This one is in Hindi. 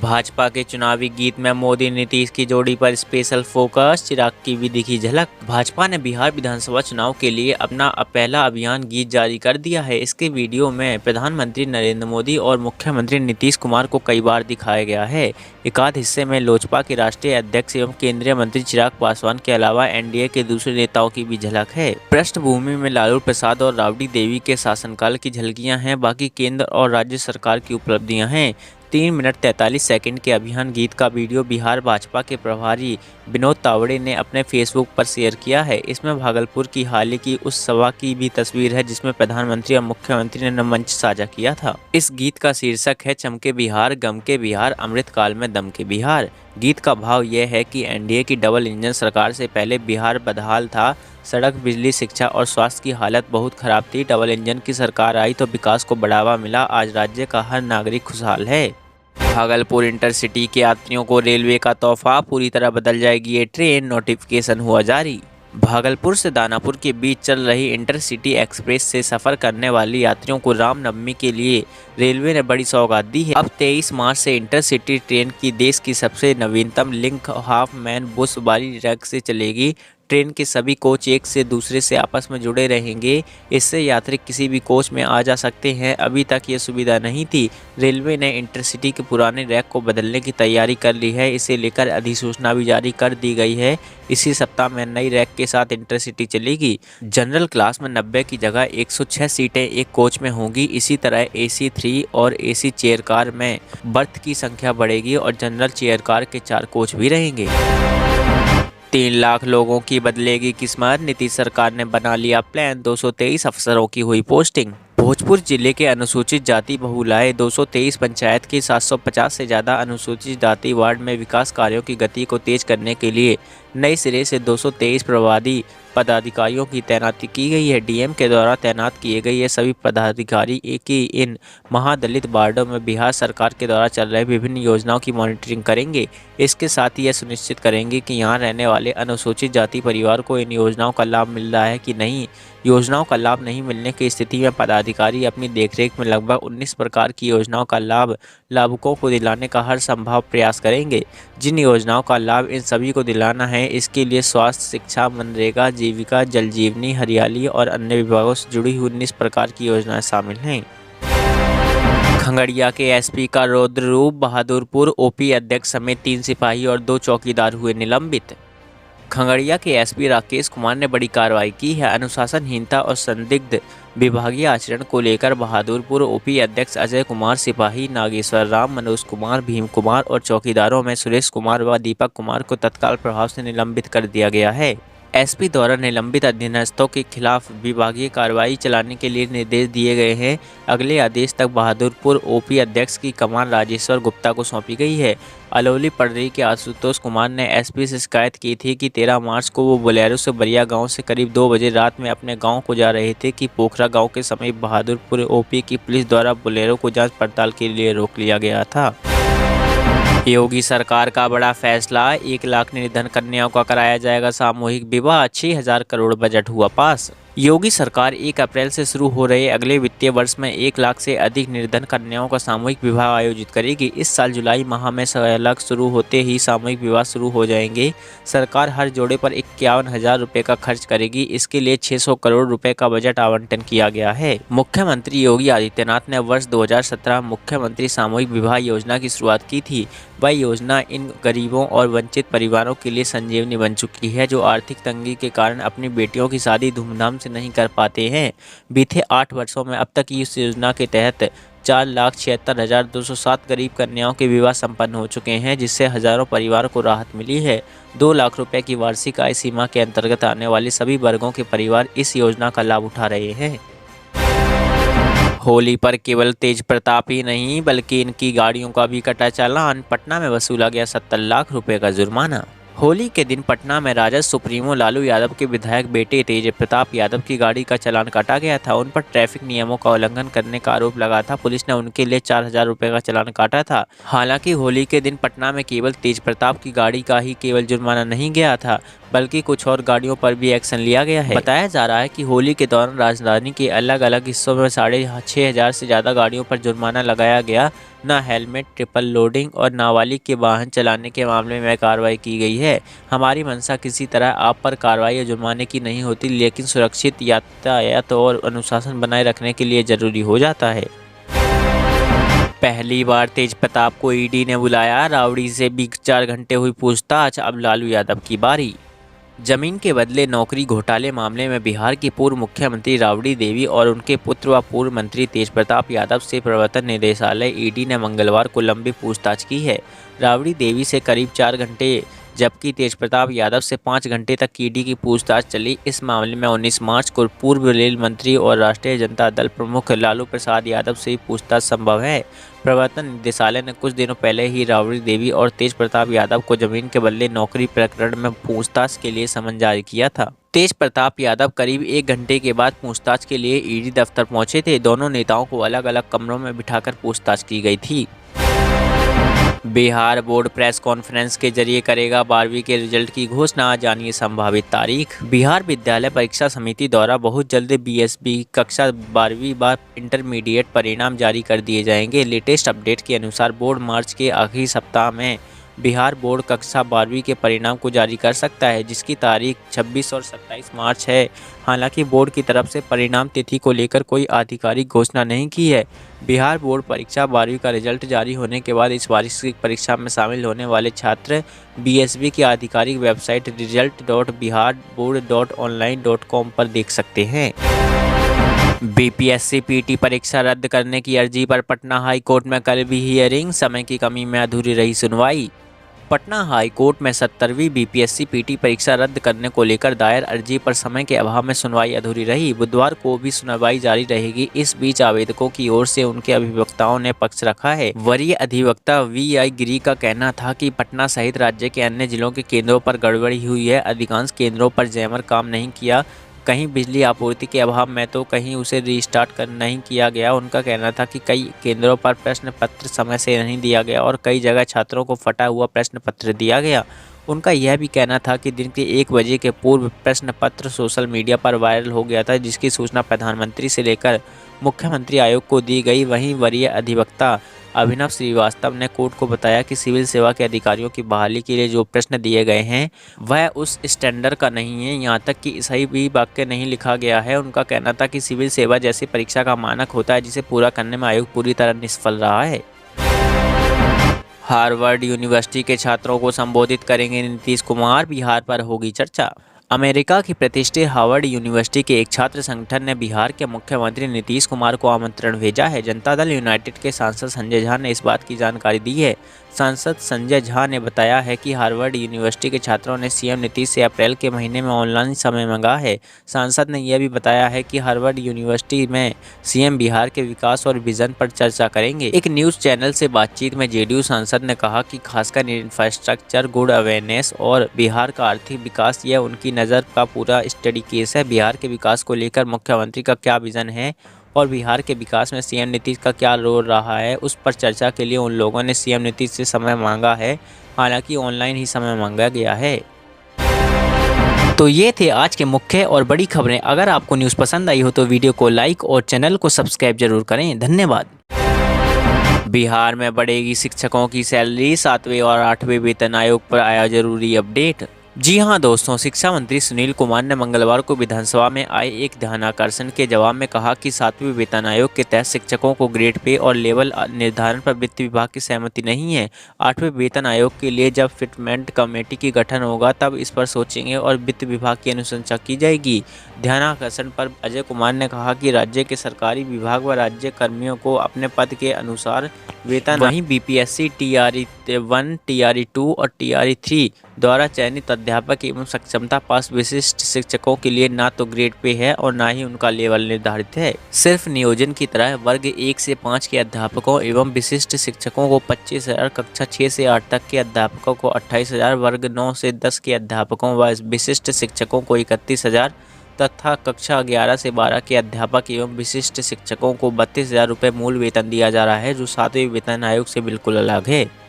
भाजपा के चुनावी गीत में मोदी नीतीश की जोड़ी पर स्पेशल फोकस, चिराग की भी दिखी झलक। भाजपा ने बिहार विधानसभा चुनाव के लिए अपना पहला अभियान गीत जारी कर दिया है। इसके वीडियो में प्रधानमंत्री नरेंद्र मोदी और मुख्यमंत्री नीतीश कुमार को कई बार दिखाया गया है। एकाध हिस्से में लोजपा के राष्ट्रीय अध्यक्ष एवं केंद्रीय मंत्री चिराग पासवान के अलावा एनडीए के दूसरे नेताओं की भी झलक है। पृष्ठभूमि में लालू प्रसाद और राबड़ी देवी के शासनकाल की झलकियां हैं, बाकी केंद्र और राज्य सरकार की उपलब्धियां हैं। 3 मिनट 43 सेकंड के अभियान गीत का वीडियो बिहार भाजपा के प्रभारी विनोद तावड़े ने अपने फेसबुक पर शेयर किया है। इसमें भागलपुर की हाल ही की उस सभा की भी तस्वीर है जिसमें प्रधानमंत्री और मुख्यमंत्री ने मंच साझा किया था। इस गीत का शीर्षक है चमके बिहार, गम के बिहार, अमृत काल में दम के बिहार। गीत का भाव यह है कि एनडीए की डबल इंजन सरकार से पहले बिहार बदहाल था। सड़क, बिजली, शिक्षा और स्वास्थ्य की हालत बहुत खराब थी। डबल इंजन की सरकार आई तो विकास को बढ़ावा मिला। आज राज्य का हर नागरिक खुशहाल है। भागलपुर इंटरसिटी के यात्रियों को रेलवे का तोहफा, पूरी तरह बदल जाएगी ये ट्रेन, नोटिफिकेशन हुआ जारी। भागलपुर से दानापुर के बीच चल रही इंटरसिटी एक्सप्रेस से सफ़र करने वाले यात्रियों को रामनवमी के लिए रेलवे ने बड़ी सौगात दी है। अब 23 मार्च से इंटरसिटी ट्रेन की देश की सबसे नवीनतम लिंक हाफ मैन बुश वाली ट्रैक से चलेगी। ट्रेन के सभी कोच एक से दूसरे से आपस में जुड़े रहेंगे। इससे यात्री किसी भी कोच में आ जा सकते हैं। अभी तक ये सुविधा नहीं थी। रेलवे ने इंटरसिटी के पुराने रैक को बदलने की तैयारी कर ली है। इसे लेकर अधिसूचना भी जारी कर दी गई है। इसी सप्ताह में नई रैक के साथ इंटरसिटी चलेगी। जनरल क्लास में 90 की जगह 106 सीटें एक कोच में होंगी। इसी तरह AC 3 और AC चेयर कार में बर्थ की संख्या बढ़ेगी और जनरल चेयर कार के 4 कोच भी रहेंगे। 3 लाख लोगों की बदलेगी किस्मत, नीतीश सरकार ने बना लिया प्लान, 223 अफसरों की हुई पोस्टिंग। भोजपुर जिले के अनुसूचित जाति बहुलाए 223 पंचायत के 750 से ज़्यादा अनुसूचित जाति वार्ड में विकास कार्यों की गति को तेज करने के लिए नए सिरे से 223 प्रभारी पदाधिकारियों की तैनाती की गई है। डीएम के द्वारा तैनात किए गए ये सभी पदाधिकारी एक ही इन महादलित वार्डों में बिहार सरकार के द्वारा चल रहे विभिन्न योजनाओं की मॉनिटरिंग करेंगे। इसके साथ ही यह सुनिश्चित करेंगे कि यहाँ रहने वाले अनुसूचित जाति परिवार को इन योजनाओं का लाभ मिल रहा है कि नहीं। योजनाओं का लाभ नहीं मिलने की स्थिति में पदाधिकारी अपनी देखरेख में लगभग 19 प्रकार की योजनाओं का लाभ लाभुकों को दिलाने का हर संभव प्रयास करेंगे। जिन योजनाओं का लाभ इन सभी को दिलाना है, इसके लिए स्वास्थ्य, शिक्षा, मनरेगा, जीविका, जल जीवनी, हरियाली और अन्य विभागों से जुड़ी हुई 19 प्रकार की योजनाएं शामिल हैं। खगड़िया के एसपी का रौद्र रूप, बहादुरपुर ओपी अध्यक्ष समेत 3 सिपाही और 2 चौकीदार हुए निलंबित। खगड़िया के एसपी राकेश कुमार ने बड़ी कार्रवाई की है। अनुशासनहीनता और संदिग्ध विभागीय आचरण को लेकर बहादुरपुर ओपी अध्यक्ष अजय कुमार, सिपाही नागेश्वर राम, मनोज कुमार, भीम कुमार और चौकीदारों में सुरेश कुमार व दीपक कुमार को तत्काल प्रभाव से निलंबित कर दिया गया है। एसपी द्वारा निलंबित अधीनस्थों के खिलाफ विभागीय कार्रवाई चलाने के लिए निर्देश दिए गए हैं। अगले आदेश तक बहादुरपुर ओपी अध्यक्ष की कमान राजेश्वर गुप्ता को सौंपी गई है। अलौली पडरी के आशुतोष कुमार ने एसपी से शिकायत की थी कि 13 मार्च को वो बोलेरो से बरिया गांव से करीब 2 बजे रात में अपने गांव को जा रहे थे कि पोखरा गांव के समीप बहादुरपुर ओपी की पुलिस द्वारा बोलेरो को जांच पड़ताल के लिए रोक लिया गया था। योगी सरकार का बड़ा फैसला, 1 लाख निर्धन कन्याओं का कराया जाएगा सामूहिक विवाह, 6000 करोड़ बजट हुआ पास। योगी सरकार 1 अप्रैल से शुरू हो रहे अगले वित्तीय वर्ष में 1 लाख से अधिक निर्धन कन्याओं का सामूहिक विवाह आयोजित करेगी। इस साल जुलाई माह में 1 लाख शुरू होते ही सामूहिक विवाह शुरू हो जाएंगे। सरकार हर जोड़े पर 51,000 रुपये का खर्च करेगी। इसके लिए 600 करोड़ रुपए का बजट आवंटन किया गया है। मुख्यमंत्री योगी आदित्यनाथ ने वर्ष 2017 मुख्यमंत्री सामूहिक विवाह योजना की शुरुआत की थी। वह योजना इन गरीबों और वंचित परिवारों के लिए संजीवनी बन चुकी है जो आर्थिक तंगी के कारण अपनी बेटियों की शादी धूमधाम से नहीं कर पाते हैं। बीते 8 वर्षों में अब तक इस योजना के तहत 4,76,207 गरीब कन्याओं के विवाह संपन्न हो चुके हैं, जिससे हजारों परिवारों को राहत मिली है। 2 लाख रुपए की वार्षिक आय सीमा के अंतर्गत आने वाले सभी वर्गों के परिवार इस योजना का लाभ उठा रहे हैं। होली पर केवल तेज प्रताप ही नहीं बल्कि इनकी गाड़ियों का भी कटा चालान, पटना में वसूला गया 70 लाख रुपए का जुर्माना। होली के दिन पटना में राजद सुप्रीमो लालू यादव के विधायक बेटे तेज प्रताप यादव की गाड़ी का चालान काटा गया था। उन पर ट्रैफिक नियमों का उल्लंघन करने का आरोप लगा था। पुलिस ने उनके लिए 4000 रुपये का चालान काटा था। हालांकि होली के दिन पटना में केवल तेज प्रताप की गाड़ी का ही केवल जुर्माना नहीं गया था बल्कि कुछ और गाड़ियों पर भी एक्शन लिया गया है। बताया जा रहा है कि होली के दौरान राजधानी के अलग अलग हिस्सों में 6,500 से ज़्यादा गाड़ियों पर जुर्माना लगाया गया। न हेलमेट, ट्रिपल लोडिंग और नाबालिग के वाहन चलाने के मामले में कार्रवाई की गई है। हमारी मंशा किसी तरह आप पर कार्रवाई या जुर्माने की नहीं होती, लेकिन सुरक्षित यातायात और अनुशासन बनाए रखने के लिए जरूरी हो जाता है। पहली बार तेज प्रताप को ईडी ने बुलाया, रावड़ी से भी 4 घंटे हुई पूछताछ। अब लालू यादव की बारी। जमीन के बदले नौकरी घोटाले मामले में बिहार की पूर्व मुख्यमंत्री राबड़ी देवी और उनके पुत्र व पूर्व मंत्री तेज प्रताप यादव से प्रवर्तन निदेशालय ईडी ने मंगलवार को लंबी पूछताछ की है। राबड़ी देवी से करीब 4 घंटे जबकि तेज प्रताप यादव से 5 घंटे तक ईडी की पूछताछ चली। इस मामले में 19 मार्च को पूर्व रेल मंत्री और राष्ट्रीय जनता दल प्रमुख लालू प्रसाद यादव से पूछताछ संभव है। प्रवर्तन निदेशालय ने कुछ दिनों पहले ही राबड़ी देवी और तेज प्रताप यादव को जमीन के बदले नौकरी प्रकरण में पूछताछ के लिए समन जारी किया था। तेज प्रताप यादव करीब 1 घंटे के बाद पूछताछ के लिए ईडी दफ्तर पहुंचे थे। दोनों नेताओं को अलग अलग कमरों में बिठाकर पूछताछ की गई थी। बिहार बोर्ड प्रेस कॉन्फ्रेंस के जरिए करेगा 12वीं के रिजल्ट की घोषणा, जानिए संभावित तारीख। बिहार विद्यालय परीक्षा समिति द्वारा बहुत जल्द बीएसबी कक्षा 12वीं व इंटरमीडिएट परिणाम जारी कर दिए जाएंगे। लेटेस्ट अपडेट के अनुसार बोर्ड मार्च के आखिरी सप्ताह में बिहार बोर्ड कक्षा 12वीं के परिणाम को जारी कर सकता है, जिसकी तारीख 26 और 27 मार्च है। हालांकि बोर्ड की तरफ से परिणाम तिथि को लेकर कोई आधिकारिक घोषणा नहीं की है। बिहार बोर्ड परीक्षा 12वीं का रिजल्ट जारी होने के बाद इस वार्षिक परीक्षा में शामिल होने वाले छात्र बीएसबी की आधिकारिक वेबसाइट result.biharboard.online.com पर देख सकते हैं। बीपीएससी पीटी परीक्षा रद्द करने की अर्जी पर पटना हाई कोर्ट में कल भी हियरिंग, समय की कमी में अधूरी रही सुनवाई। पटना हाई कोर्ट में 70वीं बीपीएससी पीटी परीक्षा रद्द करने को लेकर दायर अर्जी पर समय के अभाव में सुनवाई अधूरी रही। बुधवार को भी सुनवाई जारी रहेगी। इस बीच आवेदकों की ओर से उनके अभिवक्ताओं ने पक्ष रखा है। वरीय अधिवक्ता वीआई गिरी का कहना था कि पटना सहित राज्य के अन्य जिलों के केंद्रों पर गड़बड़ी हुई है। अधिकांश केंद्रों पर जैमर काम नहीं किया, कहीं बिजली आपूर्ति के अभाव में तो कहीं उसे रीस्टार्ट कर नहीं किया गया। उनका कहना था कि कई केंद्रों पर प्रश्न पत्र समय से नहीं दिया गया और कई जगह छात्रों को फटा हुआ प्रश्न पत्र दिया गया। उनका यह भी कहना था कि दिन के 1 बजे के पूर्व प्रश्न पत्र सोशल मीडिया पर वायरल हो गया था, जिसकी सूचना प्रधानमंत्री से लेकर मुख्यमंत्री आयोग को दी गई। वहीं वरीय अधिवक्ता अभिनव श्रीवास्तव ने कोर्ट को बताया कि सिविल सेवा के अधिकारियों की बहाली के लिए जो प्रश्न दिए गए हैं वह उस स्टैंडर्ड का नहीं है, यहाँ तक कि सही भी वाक्य नहीं लिखा गया है। उनका कहना था कि सिविल सेवा जैसी परीक्षा का मानक होता है, जिसे पूरा करने में आयोग पूरी तरह निष्फल रहा है। हार्वर्ड यूनिवर्सिटी के छात्रों को संबोधित करेंगे नीतीश कुमार, बिहार पर होगी चर्चा। अमेरिका की प्रतिष्ठित हार्वर्ड यूनिवर्सिटी के एक छात्र संगठन ने बिहार के मुख्यमंत्री नीतीश कुमार को आमंत्रण भेजा है। जनता दल यूनाइटेड के सांसद संजय झा ने इस बात की जानकारी दी है। सांसद संजय झा ने बताया है कि हार्वर्ड यूनिवर्सिटी के छात्रों ने सीएम नीतीश से अप्रैल के महीने में ऑनलाइन समय मांगा है। सांसद ने यह भी बताया है कि हार्वर्ड यूनिवर्सिटी में सीएम बिहार के विकास और विजन पर चर्चा करेंगे। एक न्यूज़ चैनल से बातचीत में जेडीयू सांसद ने कहा कि खासकर इंफ्रास्ट्रक्चर, गुड अवेयरनेस और बिहार का आर्थिक विकास, यह उनकी नज़र का पूरा स्टडी केस है। बिहार के विकास को लेकर मुख्यमंत्री का क्या विजन है और बिहार के विकास में सीएम नीतीश का क्या रोल रहा है, उस पर चर्चा के लिए उन लोगों ने सीएम नीतीश से समय मांगा है। हालांकि ऑनलाइन ही समय मांगा गया है। तो ये थे आज के मुख्य और बड़ी खबरें। अगर आपको न्यूज़ पसंद आई हो तो वीडियो को लाइक और चैनल को सब्सक्राइब जरूर करें। धन्यवाद। बिहार में बढ़ेगी शिक्षकों की सैलरी, 7वें और 8वें वेतन आयोग पर आया जरूरी अपडेट। जी हां दोस्तों, शिक्षा मंत्री सुनील कुमार ने मंगलवार को विधानसभा में आए एक ध्यानाकर्षण के जवाब में कहा कि 7वें वेतन आयोग के तहत शिक्षकों को ग्रेड पे और लेवल निर्धारण पर वित्त विभाग की सहमति नहीं है। 8वें वेतन आयोग के लिए जब फिटमेंट कमेटी की गठन होगा तब इस पर सोचेंगे और वित्त विभाग की अनुशंसा की जाएगी। ध्यानाकर्षण पर अजय कुमार ने कहा कि राज्य के सरकारी विभाग व राज्य कर्मियों को अपने पद के अनुसार वेतन, वहीं बीपीएससी TRE 1, TRE 2 और TRE 3 द्वारा चयनित अध्यापक एवं सक्षमता पास विशिष्ट शिक्षकों के लिए ना तो ग्रेड पे है और ना ही उनका लेवल निर्धारित है। सिर्फ नियोजन की तरह वर्ग 1 से 5 के अध्यापकों एवं विशिष्ट शिक्षकों को 25,000, कक्षा 6 से 8 तक के अध्यापकों को 28,000, वर्ग 9 से 10 के अध्यापकों व विशिष्ट शिक्षकों को 31,000 तथा कक्षा 11 से 12 के अध्यापक एवं विशिष्ट शिक्षकों को 32,000 रुपये मूल वेतन दिया जा रहा है, जो 7वें वेतन आयोग से बिल्कुल अलग है।